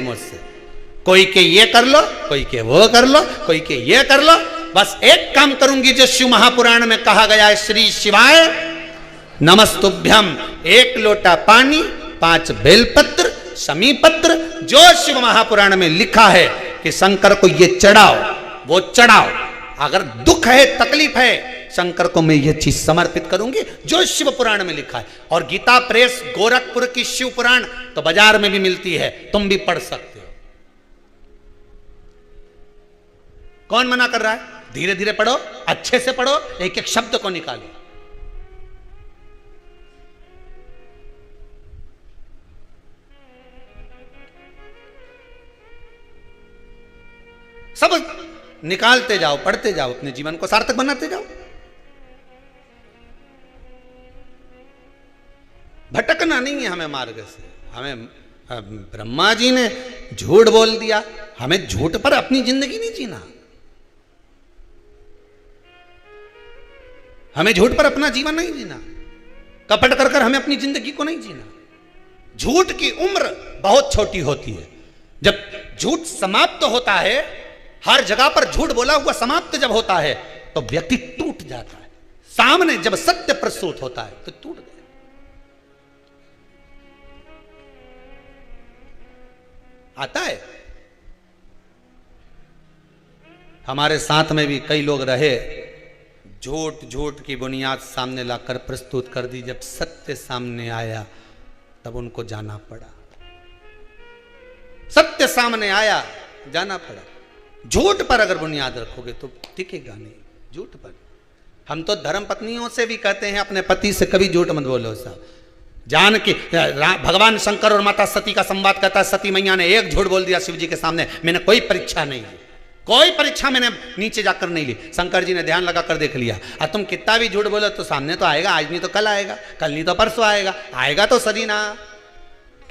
हो मुझसे। कोई के ये कर लो, कोई के वो कर लो, कोई के ये कर लो, बस एक काम करूंगी जो शिव महापुराण में कहा गया है, श्री शिवाय नमस्तुभ्यम। 1 लोटा पानी, 5 बेलपत्र, समीपत्र, जो शिव महापुराण में लिखा है कि शंकर को ये चढ़ाओ, वो चढ़ाओ। अगर दुख है, तकलीफ है, शंकर को मैं ये चीज समर्पित करूंगी जो शिव पुराण में लिखा है। और गीता प्रेस गोरखपुर की शिव पुराण तो बाजार में भी मिलती है, तुम भी पढ़ सकते हो। कौन मना कर रहा है? धीरे धीरे पढ़ो, अच्छे से पढ़ो, एक एक शब्द को निकालो। सब निकालते जाओ, पढ़ते जाओ, अपने जीवन को सार्थक बनाते जाओ। भटकना नहीं है हमें मार्ग से। हमें ब्रह्मा जी ने झूठ बोल दिया, हमें झूठ पर अपनी जिंदगी नहीं जीना, हमें झूठ पर अपना जीवन नहीं जीना, कपट कर कर हमें अपनी जिंदगी को नहीं जीना। झूठ की उम्र बहुत छोटी होती है। जब झूठ समाप्त होता है, हर जगह पर झूठ बोला हुआ समाप्त जब होता है तो व्यक्ति टूट जाता है। सामने जब सत्य प्रस्तुत होता है तो टूट गया। आता है। हमारे साथ में भी कई लोग रहे, झूठ की बुनियाद सामने लाकर प्रस्तुत कर दी। जब सत्य सामने आया तब उनको जाना पड़ा। सत्य सामने आया, जाना पड़ा। झूठ पर अगर बुनियाद रखोगे तो टिकेगा नहीं। झूठ पर हम तो धर्म पत्नियों से भी कहते हैं, अपने पति से कभी झूठ मत बोलो साहब। जान के भगवान शंकर और माता सती का संवाद कहता है, सती मैया ने एक झूठ बोल दिया शिव जी के सामने, मैंने कोई परीक्षा नहीं ली, कोई परीक्षा मैंने नीचे जाकर नहीं ली। शंकर जी ने ध्यान लगा कर देख लिया। और तुम कितना भी झूठ बोलो तो सामने तो आएगा, आज नहीं तो कल आएगा, कल नहीं तो परसों आएगा, आएगा तो सदी ना।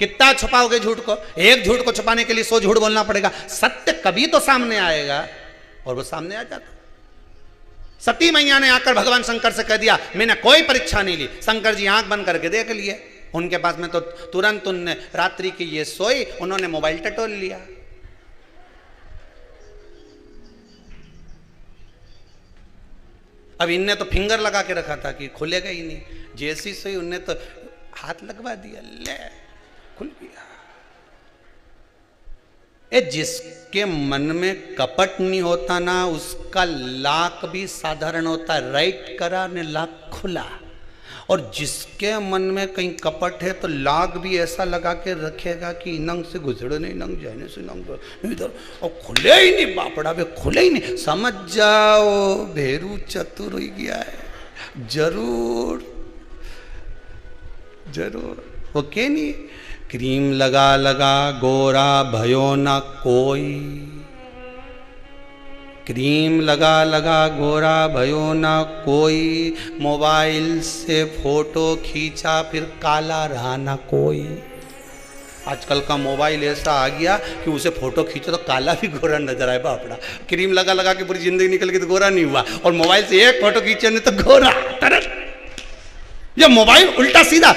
कितना छुपाओगे झूठ को? एक झूठ को छुपाने के लिए 100 झूठ बोलना पड़ेगा। सत्य कभी तो सामने आएगा, और वो सामने आ जाता। सती मैया ने आकर भगवान शंकर से कह दिया, मैंने कोई परीक्षा नहीं ली। शंकर जी आंख बंद करके देख लिए। उनके पास में तो तुरंत उनने रात्रि की ये सोई, उन्होंने मोबाइल टटोल लिया। अब इनने तो फिंगर लगा के रखा था कि खुलेगा ही नहीं। जैसी सोई उनने तो हाथ लगवा दिया, ले खुल गया। जिसके मन में कपट नहीं होता ना, उसका लाक भी साधारण होता है। राइट करा ने लाक खुला। और जिसके मन में कहीं कपट है तो लाक भी ऐसा लगा के रखेगा कि नंग से गुजरे नहीं, नंग जाने से नंग नहीं, इधर और खुले ही नहीं, बापड़ा बे खुले ही नहीं। समझ जाओ भेरू चतुर हो गया है। जरूर जरूर ओके नहीं। क्रीम लगा लगा गोरा भयो ना कोई, क्रीम लगा लगा गोरा भयो ना कोई, मोबाइल से फोटो खींचा फिर काला रहा ना कोई। आजकल का मोबाइल ऐसा आ गया कि उसे फोटो खींचो तो काला भी गोरा नजर आए बापड़ा। क्रीम लगा लगा के पूरी जिंदगी निकल गई तो गोरा नहीं हुआ, और मोबाइल से एक फोटो खींचे नहीं तो गोरा। ये मोबाइल उल्टा सीधा,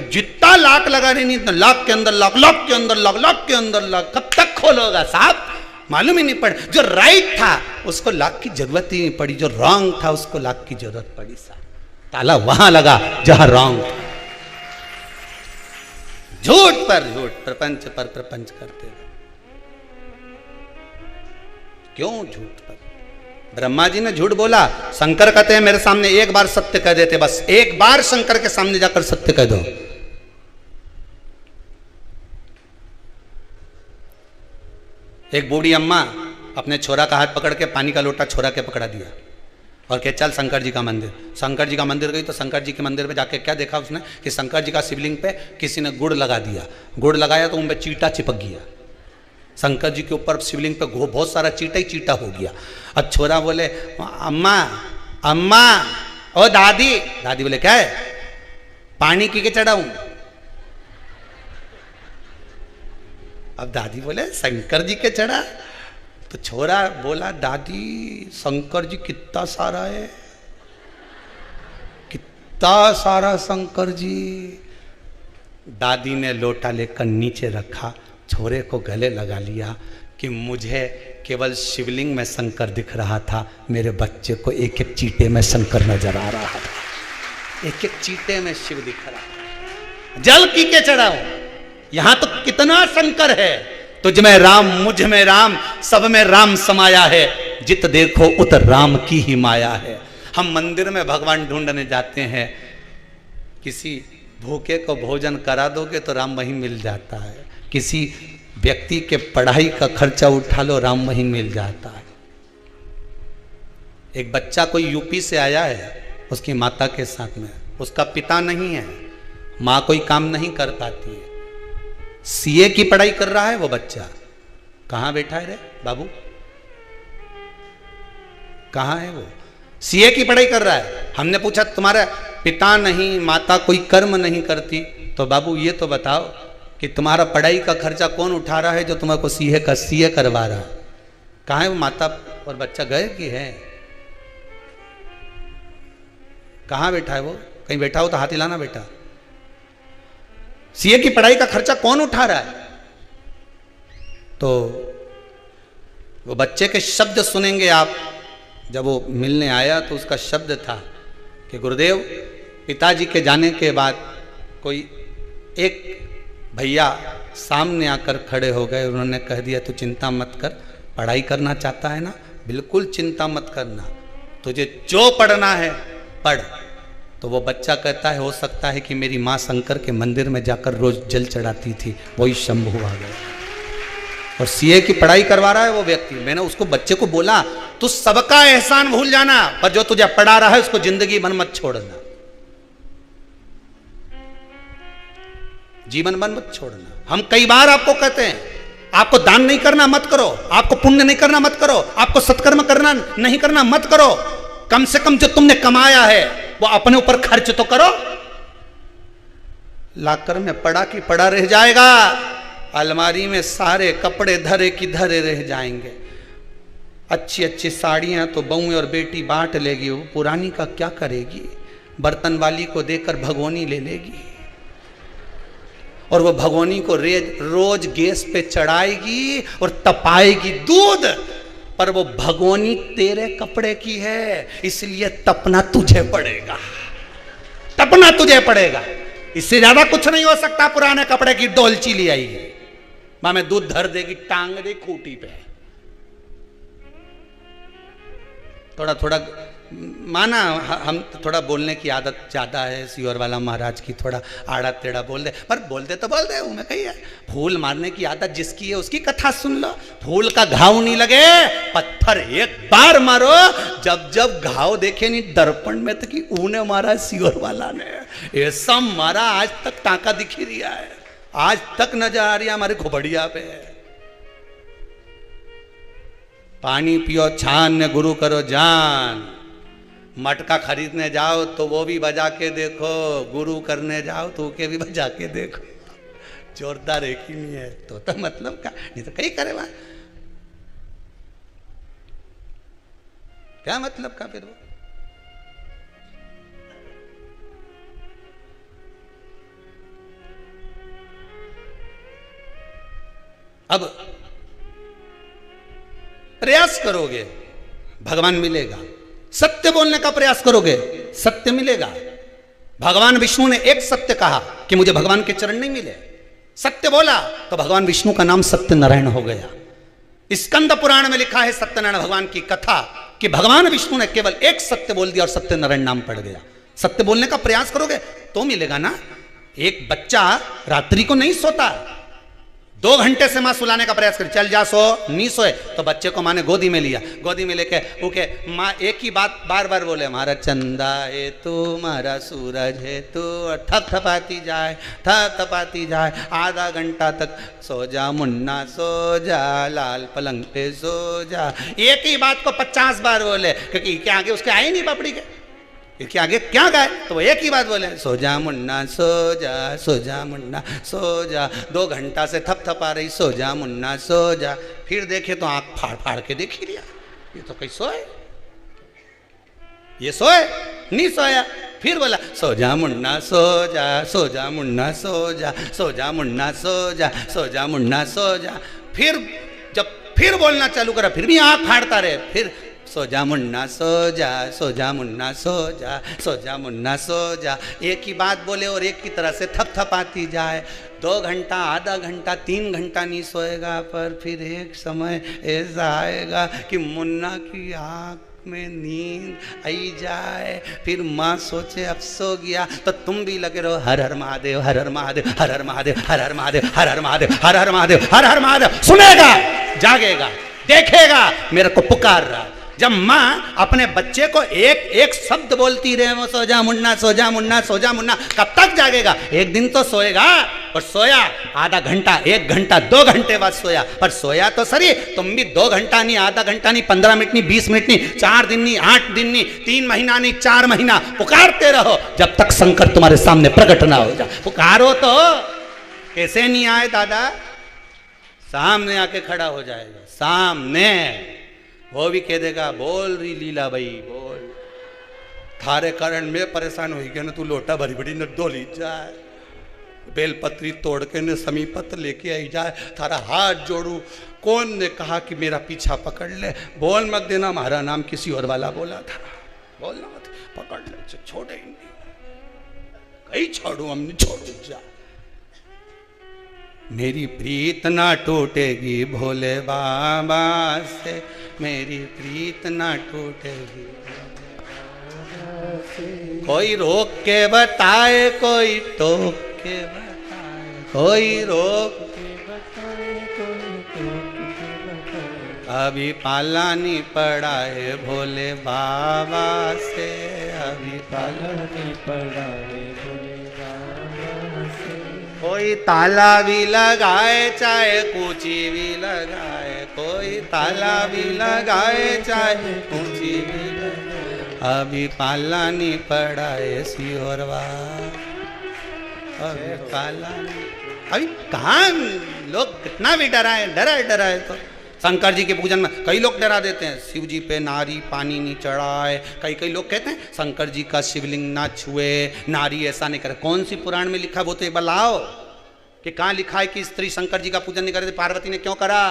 जितना लाख लगा रही नहीं तो लाख के अंदर लाख, लाख के अंदर लाख, लाख के अंदर लाख, कब तक खोलोगा साहब? मालूम ही नहीं पड़ा। जो राइट था उसको लाख की जरूरत ही नहीं पड़ी, जो रॉन्ग था उसको लाख की जरूरत पड़ी साहब। ताला वहां लगा जहां रॉन्ग था। झूठ पर झूठ, प्रपंच पर प्रपंच करते रहे। क्यों झूठ पर? ब्रह्मा जी ने झूठ बोला, शंकर कहते हैं मेरे सामने एक बार सत्य कह देते, बस एक बार शंकर के सामने जाकर सत्य कह दो। एक बूढ़ी अम्मा अपने छोरा का हाथ पकड़ के पानी का लोटा छोरा के पकड़ा दिया और कह चल शंकर जी का मंदिर। शंकर जी का मंदिर गई तो शंकर जी के मंदिर पे जाके क्या देखा उसने कि शंकर जी का शिवलिंग पे किसी ने गुड़ लगा दिया। गुड़ लगाया तो उन पे चींटा चिपक गया। शंकर जी के ऊपर शिवलिंग पे बहुत सारा चींटा ही चींटा हो गया। अब छोरा बोले अम्मा अम्मा ओ दादी। दादी बोले क्या है? पानी की के चढ़ाऊं? अब दादी बोले शंकर जी के चढ़ा। तो छोरा बोला दादी शंकर जी कितना सारा है, कितना सारा शंकर जी। दादी ने लोटा लेकर नीचे रखा, छोरे को गले लगा लिया कि मुझे केवल शिवलिंग में शंकर दिख रहा था, मेरे बच्चे को एक एक चीटे में शंकर नजर आ रहा था। एक एक चीटे में शिव दिख रहा। जल की के चढ़ाओ, यहां तो कितना शंकर है। तुझ में राम, मुझ में राम, सब में राम समाया है, जित देखो उत राम की ही माया है। हम मंदिर में भगवान ढूंढने जाते हैं, किसी भूखे को भोजन करा दोगे तो राम वहीं मिल जाता है। किसी व्यक्ति के पढ़ाई का खर्चा उठा लो, राम वहीं मिल जाता है। एक बच्चा कोई यूपी से आया है, उसकी माता के साथ में, उसका पिता नहीं है, माँ कोई काम नहीं कर पाती है, सीए की पढ़ाई कर रहा है वो बच्चा। कहाँ बैठा है रे बाबू, कहाँ है वो? सीए की पढ़ाई कर रहा है। हमने पूछा तुम्हारा पिता नहीं, माता कोई कर्म नहीं करती, तो बाबू ये तो बताओ कि तुम्हारा पढ़ाई का खर्चा कौन उठा रहा है जो तुम्हारे को सीए करवा रहा है? कहाँ है वो? माता और बच्चा गए कि है? कहाँ बैठा है वो? कहीं बैठा हो तो हाथ हिलाना बेटा। सीए की पढ़ाई का खर्चा कौन उठा रहा है? तो वो बच्चे के शब्द सुनेंगे आप। जब वो मिलने आया तो उसका शब्द था कि गुरुदेव, पिताजी के जाने के बाद कोई एक भैया सामने आकर खड़े हो गए, उन्होंने कह दिया तू चिंता मत कर, पढ़ाई करना चाहता है ना, बिल्कुल चिंता मत करना, तुझे जो पढ़ना है पढ़। तो वो बच्चा कहता है हो सकता है कि मेरी माँ शंकर के मंदिर में जाकर रोज जल चढ़ाती थी, वही शंभू आ गया और सीए की पढ़ाई करवा रहा है वो व्यक्ति। मैंने उसको बच्चे को बोला तू सबका एहसान भूल जाना, पर जो तुझे पढ़ा रहा है उसको जिंदगी भर मत छोड़ना, जीवन भर मत छोड़ना। हम कई बार आपको कहते हैं आपको दान नहीं करना मत करो, आपको पुण्य नहीं करना मत करो, आपको सत्कर्म करना नहीं करना मत करो, कम से कम जो तुमने कमाया है वो अपने ऊपर खर्च तो करो। लाकर में पड़ा की पड़ा रह जाएगा, अलमारी में सारे कपड़े धरे की धरे रह जाएंगे। अच्छी अच्छी साड़ियां तो बहू और बेटी बांट लेगी, वो पुरानी का क्या करेगी? बर्तन वाली को देकर भगोनी ले लेगी और वो भगोनी को रोज गैस पे चढ़ाएगी और तपाएगी दूध, पर वो भगोनी तेरे कपड़े की है, इसलिए तपना तुझे पड़ेगा, तपना तुझे पड़ेगा। इससे ज्यादा कुछ नहीं हो सकता। पुराने कपड़े की डोलची ले आएगी, मां में दूध धर देगी, टांग दे खूटी पे। थोड़ा थोड़ा माना हम थोड़ा बोलने की आदत ज्यादा है, सियोर वाला महाराज की थोड़ा आड़ा टेढ़ा बोल दे, पर बोलते तो बोल दे मैं कही है। फूल मारने की आदत जिसकी है उसकी कथा सुन लो। फूल का घाव नहीं लगे, पत्थर एक बार मारो, जब जब घाव देखे नहीं दर्पण में तो कि ऊने मारा सियोर वाला ने, ऐसा मारा आज तक टांका दिख ही रहा है, आज तक नजर आ रही है हमारे खोपड़िया पे। पानी पियो छान, गुरु करो जान। मटका खरीदने जाओ तो वो भी बजा के देखो, गुरु करने जाओ तो के भी बजा के देखो। जोरदार एक ही नहीं है तो मतलब का नहीं तो कहीं करे वहां क्या मतलब का फिर वो। अब प्रयास करोगे भगवान मिलेगा, सत्य बोलने का प्रयास करोगे सत्य मिलेगा। भगवान विष्णु ने एक सत्य कहा कि मुझे भगवान के चरण नहीं मिले, सत्य बोला तो भगवान विष्णु का नाम सत्यनारायण हो गया। स्कंद पुराण में लिखा है सत्यनारायण भगवान की कथा कि भगवान विष्णु ने केवल एक सत्य बोल दिया और सत्यनारायण नाम पड़ गया। सत्य बोलने का प्रयास करोगे तो मिलेगा ना। एक बच्चा रात्रि को नहीं सोता, 2 घंटे से मां सुलाने का प्रयास कर, चल जा सो, नहीं सोए तो बच्चे को मां ने गोदी में लिया, गोदी में लेके ओके मां एक ही बात बार बार बोले, हमारा चंदा है तू, हमारा सूरज है तू, थप थपाती जाए, आधा घंटा तक सो जा मुन्ना सो जा, लाल पलंग पे सो जा। एक ही बात को 50 बार बोले क्योंकि क्या आगे उसके आए नहीं पपड़ी के, इसके आगे क्या गाए, तो वो एक ही बात बोले, सो जा मुन्ना सो जा मुन्ना सो जा। 2 घंटा से थप थपा रही, सो जा मुन्ना सो जा। फिर देखे तो आंख फाड़ फाड़ के देख ही लिया, ये तो कहीं सोए, ये सोए नहीं सोया। फिर बोला सो जा मुन्ना सो जा, सो जा मुन्ना सो जा, सो जा मुन्ना सो जा, सो जा मुन्ना सो जा। फिर जब फिर बोलना चालू करा फिर भी आँख फाड़ता रहे, फिर सो जा मुन्ना सो जा, सो जा मुन्ना सो जा, सो जा मुन्ना सो जा। एक ही बात बोले और एक की तरह से थपथपाती जाए। 2 घंटा, आधा घंटा, 3 घंटा नहीं सोएगा, पर फिर एक समय ऐसा आएगा कि मुन्ना की आँख में नींद आई जाए। फिर माँ सोचे अब सो गया, तो तुम भी लगे रहो हर हर महादेव, हर हर महादेव, हर हर महादेव, हर हर महादेव, हर हर महादेव, हर हर महादेव, हर हर महादेव। सुनेगा, जागेगा, देखेगा मेरे को पुकार रहा। जब माँ अपने बच्चे को एक एक शब्द बोलती रहे, वो सो जा मुन्ना, सो जा मुन्ना, सो जा मुन्ना, कब तक जागेगा? एक दिन तो सोएगा, और सोया आधा घंटा, 1 घंटा, 2 घंटे बाद सोया, पर सोया तो सही। तुम भी 2 घंटा नहीं, आधा घंटा नहीं, 15 मिनट नहीं, 20 मिनट नहीं, 4 दिन नहीं, 8 दिन नहीं, 3 महीना नहीं, 4 महीना पुकारते रहो जब तक शंकर तुम्हारे सामने प्रकट ना हो जाए। पुकारो तो कैसे नहीं आए दादा? सामने आके खड़ा हो जाएगा, सामने। वो भी कह देगा बोल रही लीला भाई बोल, थारे कारण में परेशान हुई गया ना, तू लोटा भरी बड़ी न डोली जाए, बेलपत्री तोड़ के न समीपत लेके आई जाए, थारा हाथ जोड़ू। कौन ने कहा कि मेरा पीछा पकड़ ले? बोल मत देना हमारा नाम किसी और वाला बोला था, बोलना मत, पकड़ ले, छोड़े ही नहीं, कहीं छोड़ू हम नहीं छोड़ू जा। मेरी प्रीत ना टूटेगी भोले बाबा से, मेरी प्रीत ना टूटेगी। कोई रोक के बताए, कोई टोक के बताए, कोई रोक के बताए, कोई टोक के बताए। अभी पाला नहीं पड़ा है भोले बाबा से, अभी पाला नहीं पड़ा है भोले बाबा से। कोई ताला भी लगाए चाहे कूची भी लगाए, कोई ताला भी लगाए चाहे कूची भी लगाए। अभी पाला नहीं पड़ा है सिहोरवा, अभी पाला नहीं। अभी कहाँ लोग कितना भी डराए, डराए तो शंकर जी के पूजन में कई लोग डरा देते हैं, शिव जी पे नारी पानी नहीं चढ़ाए। कई लोग कहते हैं शंकर जी का शिवलिंग ना छुए, नारी ऐसा नहीं करे। कौन सी पुराण में लिखा? वो तो एक बार लाओ कि कहाँ लिखा है कि स्त्री शंकर जी का पूजन नहीं करे? पार्वती ने क्यों करा?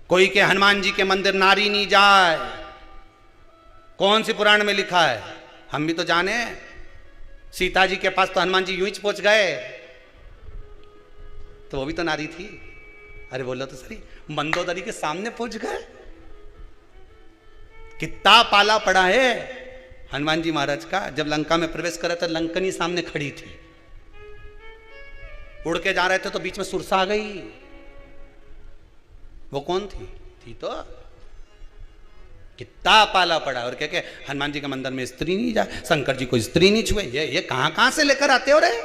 कोई के हनुमान जी के मंदिर नारी नहीं जाए, कौन सी पुराण में लिखा है? हम भी तो जाने। सीता जी के पास तो हनुमान जी यूं ही पहुंच गए, तो वो भी तो नारी थी। अरे बोलो तो सही, मंदोदरी के सामने पहुंच गए। कितना पाला पड़ा है हनुमान जी महाराज का। जब लंका में प्रवेश करा तो लंकनी सामने खड़ी थी, उड़ के जा रहे थे तो बीच में सुरसा आ गई। वो कौन थी? थी तो कितना पाला पड़ा। और क्या हनुमान जी के मंदिर में स्त्री नहीं जाए, शंकर जी को स्त्री नहीं छुए। ये कहां से लेकर आते हो रे?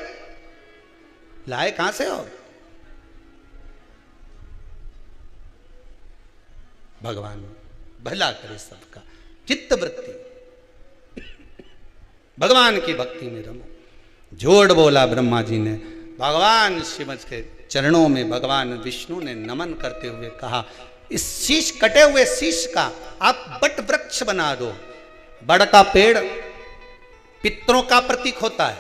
लाए कहां से हो? भगवान भला करे सबका, चित्त वृत्ति भगवान की भक्ति में रमो। झूठ बोला ब्रह्मा जी ने, भगवान शिव के चरणों में भगवान विष्णु ने नमन करते हुए कहा, इस शीश, कटे हुए शीश का आप बट वृक्ष बना दो। बड़ का पेड़ पितरों का प्रतीक होता है,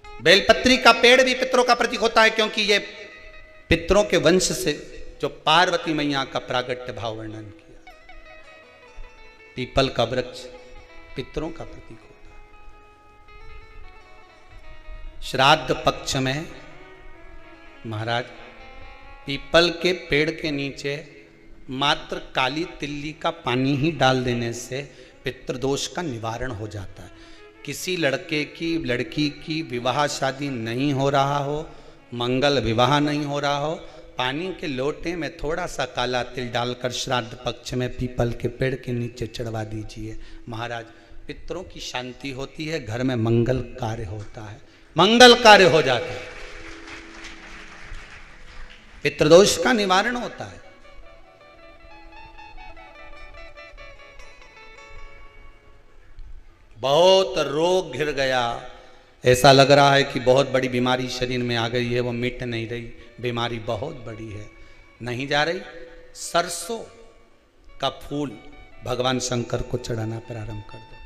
बेलपत्री का पेड़ भी पितरों का प्रतीक होता है, क्योंकि ये पितरों के वंश से जो पार्वती मैया का प्रागट्य भाव वर्णन किया। पीपल का वृक्ष पितरों का प्रतीक होता है। श्राद्ध पक्ष में महाराज पीपल के पेड़ के नीचे मात्र काली तिल्ली का पानी ही डाल देने से पितृदोष का निवारण हो जाता है। किसी लड़के की लड़की की विवाह शादी नहीं हो रहा हो, मंगल विवाह नहीं हो रहा हो, पानी के लोटे में थोड़ा सा काला तिल डालकर श्राद्ध पक्ष में पीपल के पेड़ के नीचे चढ़वा दीजिए। महाराज पितरों की शांति होती है, घर में मंगल कार्य होता है, मंगल कार्य हो जाता है, पितृदोष का निवारण होता है। बहुत रोग घिर गया, ऐसा लग रहा है कि बहुत बड़ी बीमारी शरीर में आ गई है, वो मिट नहीं रही, बीमारी बहुत बड़ी है, नहीं जा रही। सरसों का फूल भगवान शंकर को चढ़ाना प्रारंभ कर दो।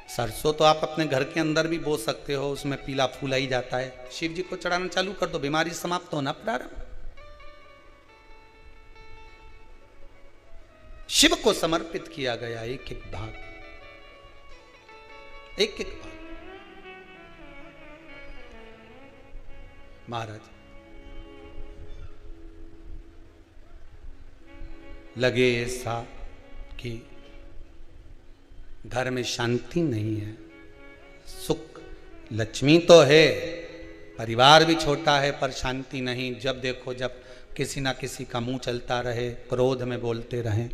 सरसों तो आप अपने घर के अंदर भी बो सकते हो, उसमें पीला फूल ही जाता है। शिव जी को चढ़ाना चालू कर दो, बीमारी समाप्त होना प्रारंभ। शिव को समर्पित किया गया एक एक भाग, एक एक भाग। महाराज लगे ऐसा कि घर में शांति नहीं है, सुख लक्ष्मी तो है, परिवार भी छोटा है पर शांति नहीं। जब देखो जब किसी ना किसी का मुंह चलता रहे, क्रोध में बोलते रहें,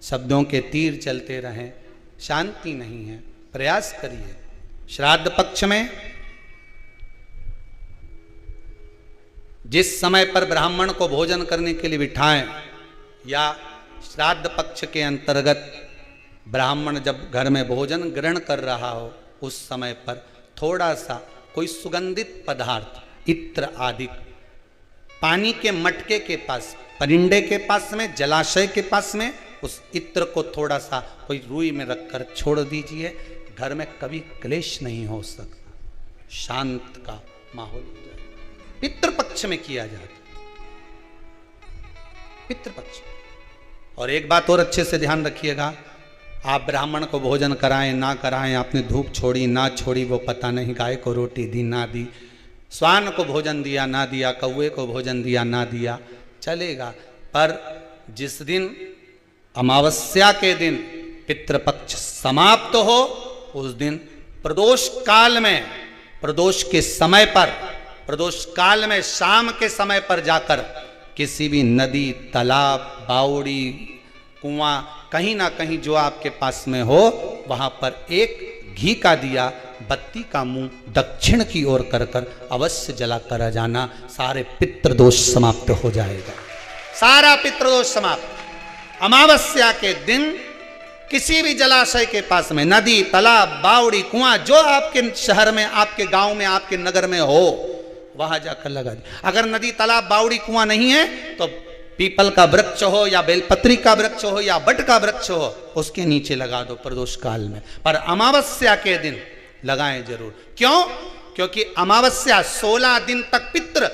शब्दों के तीर चलते रहें, शांति नहीं है। प्रयास करिए श्राद्ध पक्ष में जिस समय पर ब्राह्मण को भोजन करने के लिए बिठाएं, या श्राद्ध पक्ष के अंतर्गत ब्राह्मण जब घर में भोजन ग्रहण कर रहा हो, उस समय पर थोड़ा सा कोई सुगंधित पदार्थ, इत्र आदि, पानी के मटके के पास, परिंडे के पास में, जलाशय के पास में उस इत्र को थोड़ा सा कोई रुई में रखकर छोड़ दीजिए। घर में कभी क्लेश नहीं हो सकता, शांत का माहौल हो जाए। पितृपक्ष में किया जाता, पितृपक्ष। और एक बात और अच्छे से ध्यान रखिएगा, आप ब्राह्मण को भोजन कराएं ना कराएं, आपने धूप छोड़ी ना छोड़ी वो पता नहीं, गाय को रोटी दी ना दी, स्वान को भोजन दिया ना दिया, कौवे को भोजन दिया ना दिया, चलेगा। पर जिस दिन अमावस्या के दिन पितृपक्ष समाप्त हो, उस दिन प्रदोष काल में, प्रदोष के समय पर, प्रदोष काल में शाम के समय पर जाकर किसी भी नदी, तालाब, बावड़ी, कुआं, कहीं ना कहीं जो आपके पास में हो, वहां पर एक घी का दिया, बत्ती का मुंह दक्षिण की ओर कर कर अवश्य जला कर जाना। सारे पितृदोष समाप्त हो जाएगा, सारा पितृदोष समाप्त। अमावस्या के दिन किसी भी जलाशय के पास में, नदी, तालाब, बावड़ी, कुआं, जो आपके शहर में, आपके गांव में, आपके नगर में हो, वहां जाकर लगा दे। अगर नदी, तालाब, बावड़ी, कुआं नहीं है तो पीपल का वृक्ष हो या बेलपत्री का वृक्ष हो या बट का वृक्ष हो, उसके नीचे लगा दो प्रदोष काल में। पर अमावस्या के दिन लगाएं जरूर। क्यों? क्योंकि अमावस्या 16 दिन तक पितृ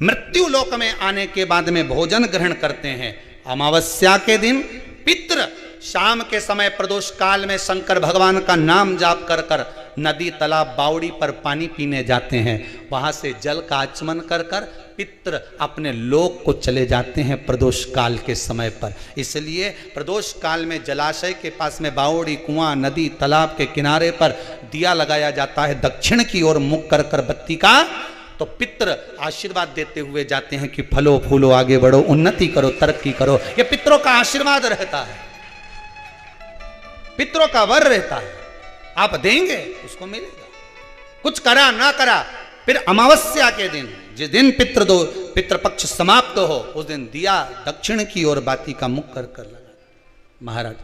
मृत्यु लोक में आने के बाद में भोजन ग्रहण करते हैं। अमावस्या के दिन पितृ शाम के समय प्रदोष काल में शंकर भगवान का नाम जाप कर कर नदी, तालाब, बावड़ी पर पानी पीने जाते हैं। वहां से जल का आचमन कर कर पितृ अपने लोक को चले जाते हैं प्रदोष काल के समय पर। इसलिए प्रदोष काल में जलाशय के पास में, बावड़ी, कुआं, नदी, तालाब के किनारे पर दिया लगाया जाता है दक्षिण की ओर मुख कर कर बत्ती का। तो पितृ आशीर्वाद देते हुए जाते हैं कि फलो फूलो, आगे बढ़ो, उन्नति करो, तरक्की करो। ये पितरों का आशीर्वाद रहता है, पितरों का वर रहता है। आप देंगे उसको मिलेगा, कुछ करा ना करा। फिर अमावस्या के दिन, जिस दिन पितृपक्ष समाप्त हो, उस दिन दिया दक्षिण की ओर बाती का मुख कर कर लगा। महाराज